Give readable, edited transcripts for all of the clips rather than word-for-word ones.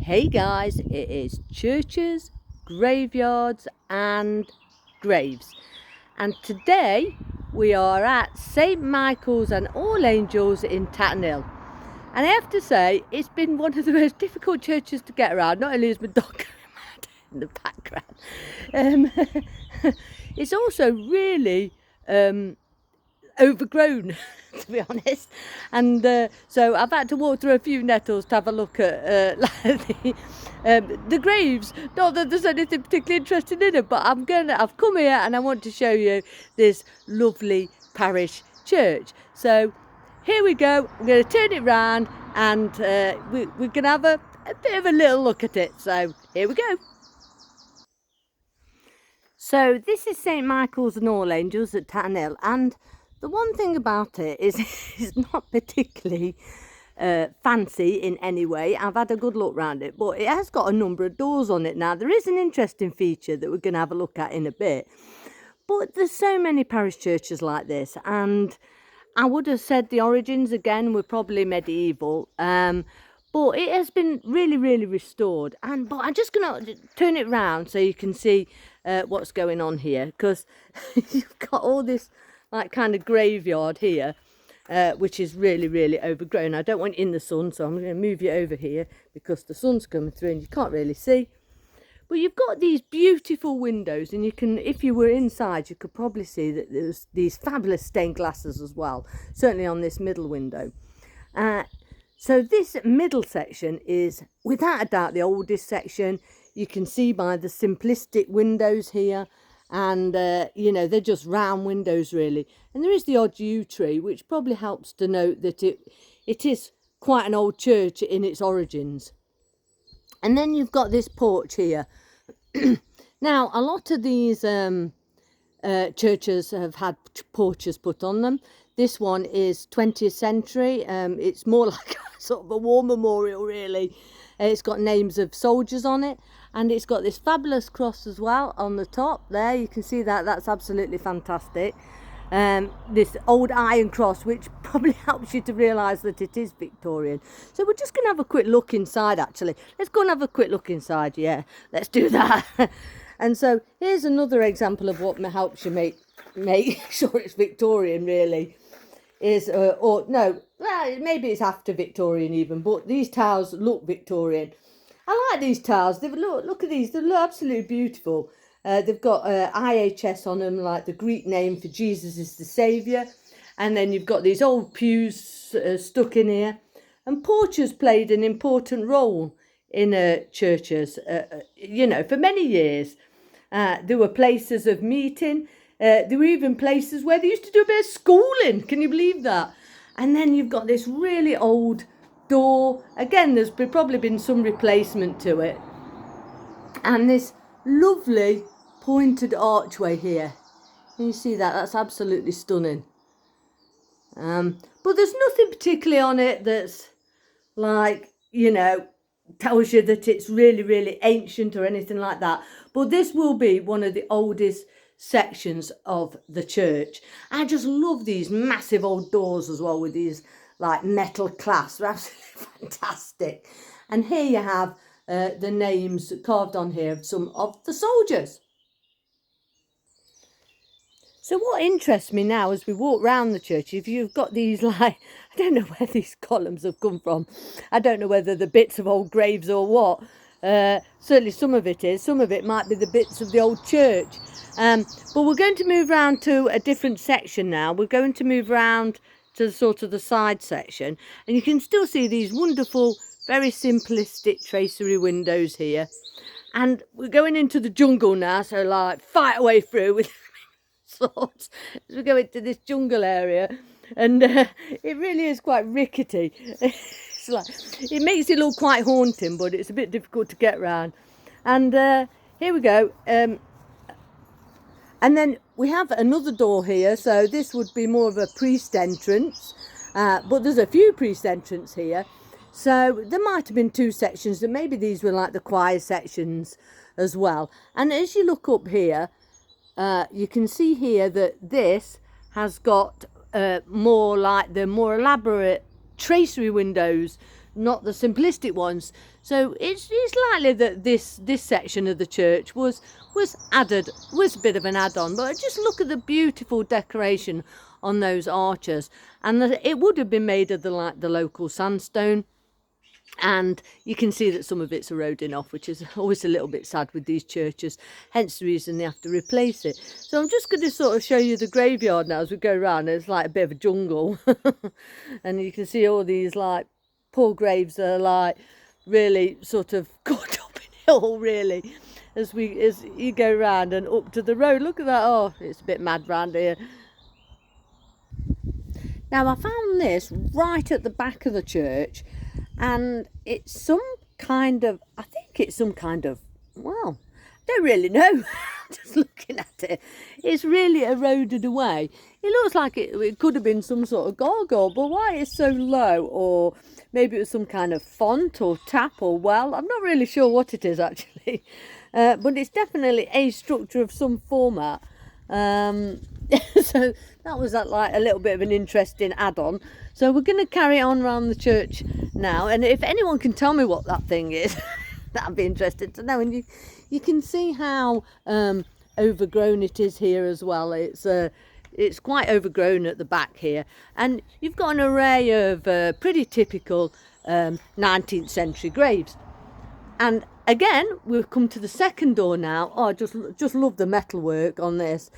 Hey guys, it is churches, graveyards and graves, and today we are at St Michael's and All Angels in Tatton. And I have to say, it's been one of the most difficult churches to get around. Not only is my dog going mad in the background, it's also really overgrown to be honest, and so I've had to walk through a few nettles to have a look at the graves. Not that there's anything particularly interesting in it, but I've come here and I want to show you this lovely parish church. So here we go. I'm going to turn it round and we're going to have a bit of a little look at it. So here we go. So this is St Michael's and All Angels at Tatton, and the one thing about it is it's not particularly fancy in any way. I've had a good look round it, but it has got a number of doors on it now. There is an interesting feature that we're going to have a look at in a bit, but there's so many parish churches like this, and I would have said the origins again were probably medieval, but it has been really restored. But I'm just going to turn it round so you can see what's going on here, because you've got all this like kind of graveyard here, which is really overgrown. I don't want it in the sun, so I'm going to move you over here because the sun's coming through and you can't really see. But you've got these beautiful windows, and you can, if you were inside, you could probably see that there's these fabulous stained glasses as well, certainly on this middle window. So this middle section is without a doubt the oldest section. You can see by the simplistic windows here, and you know, they're just round windows really, and there is the odd yew tree, which probably helps to note that it is quite an old church in its origins. And then you've got this porch here. Now a lot of these churches have had porches put on them. This one is 20th century. It's more like sort of a war memorial really. It's got names of soldiers on it, and it's got this fabulous cross as well on the top there. You can see that. That's absolutely fantastic. This old iron cross, which probably helps you to realise that it is Victorian. So we're just going to have a quick look inside actually. Let's go and have a quick look inside. Yeah, let's do that. And so here's another example of what helps you make sure it's Victorian really. Or no, well, maybe it's after Victorian even, but these towers look Victorian. I like these towers. Look at these. They look absolutely beautiful. They've got IHS on them, like the Greek name for Jesus is the Saviour. And then you've got these old pews stuck in here. And porches played an important role in churches, you know, for many years. There were places of meeting. There were even places where they used to do a bit of schooling. Can you believe that? And then you've got this really old door. Again, there's probably been some replacement to it. And this lovely pointed archway here. Can you see that? That's absolutely stunning. But there's nothing particularly on it that's like, you know, tells you that it's really ancient or anything like that. But this will be one of the oldest sections of the church. I just love these massive old doors as well, with these like metal clasps. They're absolutely fantastic. And here you have the names carved on here of some of the soldiers. So what interests me now as we walk round the church, if you've got these, like, I don't know where these columns have come from. I don't know whether they're bits of old graves or what. Certainly some of it is. Some of it might be the bits of the old church. But we're going to move round to a different section now. We're going to move round to sort of the side section. And you can still see these wonderful, very simplistic tracery windows here. And we're going into the jungle now, so like fight away through with swords as we go into this jungle area. And it really is quite rickety. It's like, it makes it look quite haunting, but it's a bit difficult to get around. And here we go. And then we have another door here, so this would be more of a priest entrance, but there's a few priest entrances here, so there might have been two sections, and maybe these were like the choir sections as well. And as you look up here, you can see here that this has got more like the more elaborate tracery windows not the simplistic ones. So it's likely that this section of the church was a bit of an add-on. But just look at the beautiful decoration on those arches, and it would have been made of the local sandstone. And you can see that some of it's eroding off, which is always a little bit sad with these churches, hence the reason they have to replace it. So I'm just going to sort of show you the graveyard now as we go around. It's like a bit of a jungle and you can see all these like poor graves are like really sort of caught up in it all, really, as you go around and up to the road. Look at that. Oh, it's a bit mad round here. Now I found this right at the back of the church, and it's some kind of, I think it's some kind of, well, I don't really know. Just looking at it, it's really eroded away. It looks like it could have been some sort of gargoyle, but why it's so low, or maybe it was some kind of font or tap or well, I'm not really sure what it is actually. But it's definitely a structure of some format. So that was like a little bit of an interesting add-on. So we're going to carry on around the church now, and if anyone can tell me what that thing is, that'd be interesting to know. And you can see how overgrown it is here as well. It's quite overgrown at the back here, and you've got an array of pretty typical 19th century graves. And again, we've come to the second door now. Oh, I just love the metalwork on this.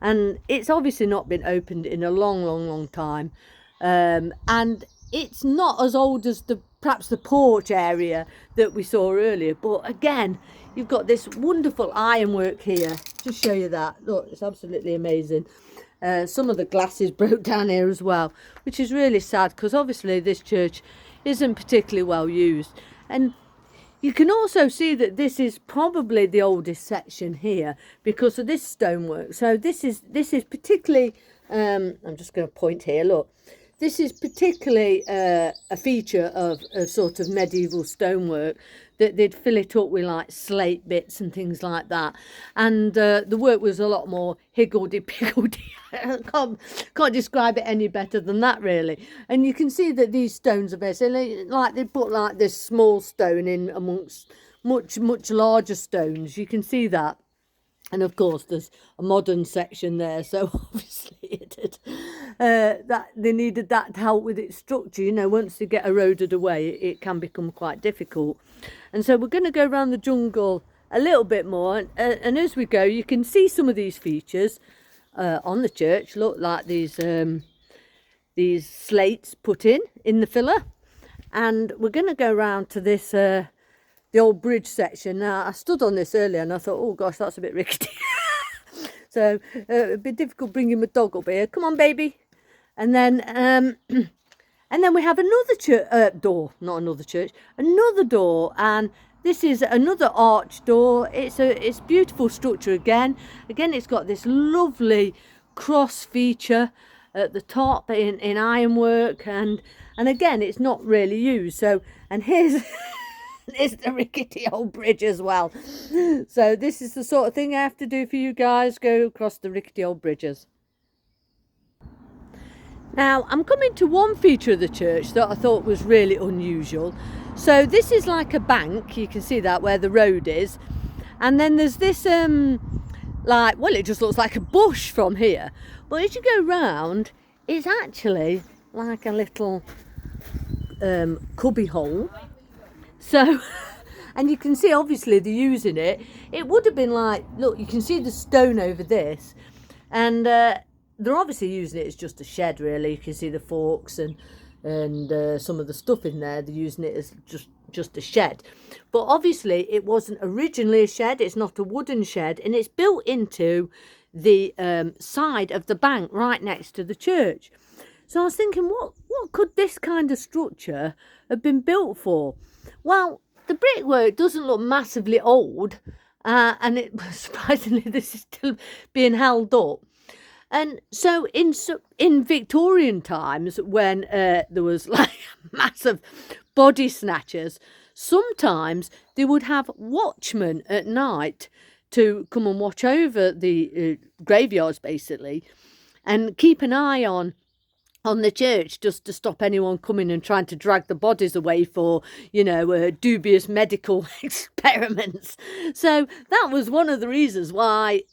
And it's obviously not been opened in a long time. And it's not as old as perhaps the porch area that we saw earlier. But again, you've got this wonderful ironwork here. Just show you that. Look, it's absolutely amazing. Some of the glasses broke down here as well, which is really sad because obviously this church isn't particularly well used. And you can also see that this is probably the oldest section here because of this stonework. So this is particularly, I'm just going to point here, look. This is particularly a feature of sort of medieval stonework, that they'd fill it up with like slate bits and things like that. And the work was a lot more higgledy-piggledy. I can't describe it any better than that, really. And you can see that these stones are basically like they put like this small stone in amongst much larger stones. You can see that. And of course, there's a modern section there, so obviously that they needed that to help with its structure. You know, once they get eroded away, it can become quite difficult. And so we're going to go around the jungle a little bit more, and as we go, you can see some of these features on the church. Look, like these slates put in the filler, and we're going to go around to this. The old bridge section. Now, I stood on this earlier and I thought, oh gosh, that's a bit rickety. So it'd be difficult bringing my dog up here. Come on, baby. And then we have another door, not another church, another door, and this is another arch door. It's a beautiful structure again. Again, it's got this lovely cross feature at the top in ironwork, and again, it's not really used. So, and here's. It's the rickety old bridge as well. So this is the sort of thing I have to do for you guys, go across the rickety old bridges. Now I'm coming to one feature of the church that I thought was really unusual. So this is like a bank, you can see that where the road is, and then there's this like, well, it just looks like a bush from here, but as you go round, it's actually like a little cubby hole. So, and you can see obviously they're using it. It would have been like, look, you can see the stone over this, and they're obviously using it as just a shed, really. You can see the forks and some of the stuff in there. They're using it as just a shed. But obviously it wasn't originally a shed. It's not a wooden shed, and it's built into the side of the bank right next to the church. So I was thinking, what could this kind of structure have been built for? Well, the brickwork doesn't look massively old, and surprisingly, this is still being held up. And so in Victorian times, when there was like massive body snatchers, sometimes they would have watchmen at night to come and watch over the graveyards, basically, and keep an eye on on the church just to stop anyone coming and trying to drag the bodies away for, you know, dubious medical experiments. So that was one of the reasons why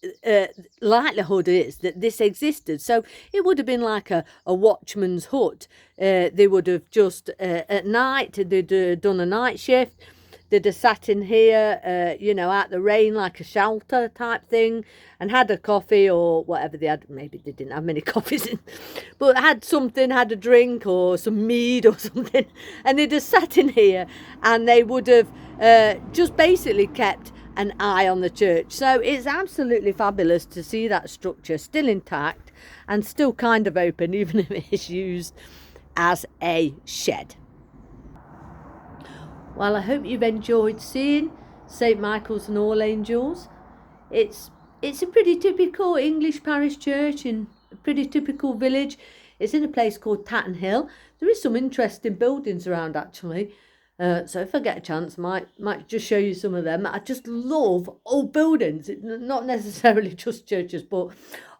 likelihood is that this existed. So it would have been like a watchman's hut. They would have just at night, they'd done a night shift. They'd have sat in here, you know, out the rain like a shelter type thing, and had a coffee or whatever they had. Maybe they didn't have many coffees, but had something, had a drink or some mead or something, and they'd have sat in here, and they would have just basically kept an eye on the church. So it's absolutely fabulous to see that structure still intact and still kind of open, even if it is used as a shed. Well, I hope you've enjoyed seeing St Michael's and All Angels. It's a pretty typical English parish church in a pretty typical village. It's in a place called Tatton Hill. There is some interesting buildings around actually. So if I get a chance, might just show you some of them. I just love old buildings, not necessarily just churches, but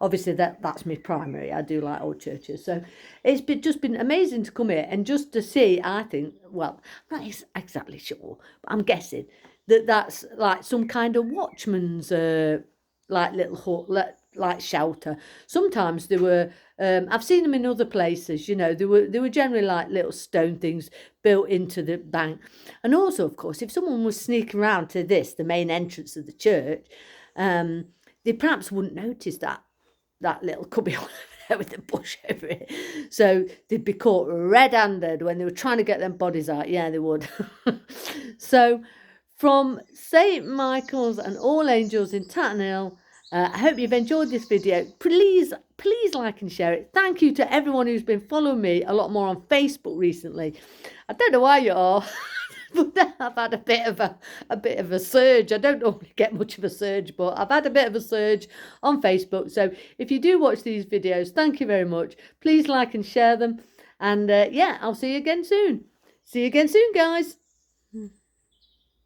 obviously that's my primary. I do like old churches. So it's just been amazing to come here and just to see, I think, well, I'm not exactly sure, but I'm guessing that that's like some kind of watchman's like little hut, like shelter. Sometimes they were I've seen them in other places, you know, they were generally like little stone things built into the bank. And also, of course, if someone was sneaking around to this, the main entrance of the church, they perhaps wouldn't notice that little cubby hole there with the bush over it. So they'd be caught red-handed when they were trying to get them bodies out. Yeah, they would. So from St Michael's and All Angels in Tatton Hill, I hope you've enjoyed this video. Please like and share it. Thank you to everyone who's been following me a lot more on Facebook recently. I don't know why you are, but I've had a bit of a surge. I don't normally get much of a surge, but I've had a bit of a surge on Facebook. So if you do watch these videos, thank you very much. Please like and share them. And yeah, I'll see you again soon. See you again soon, guys.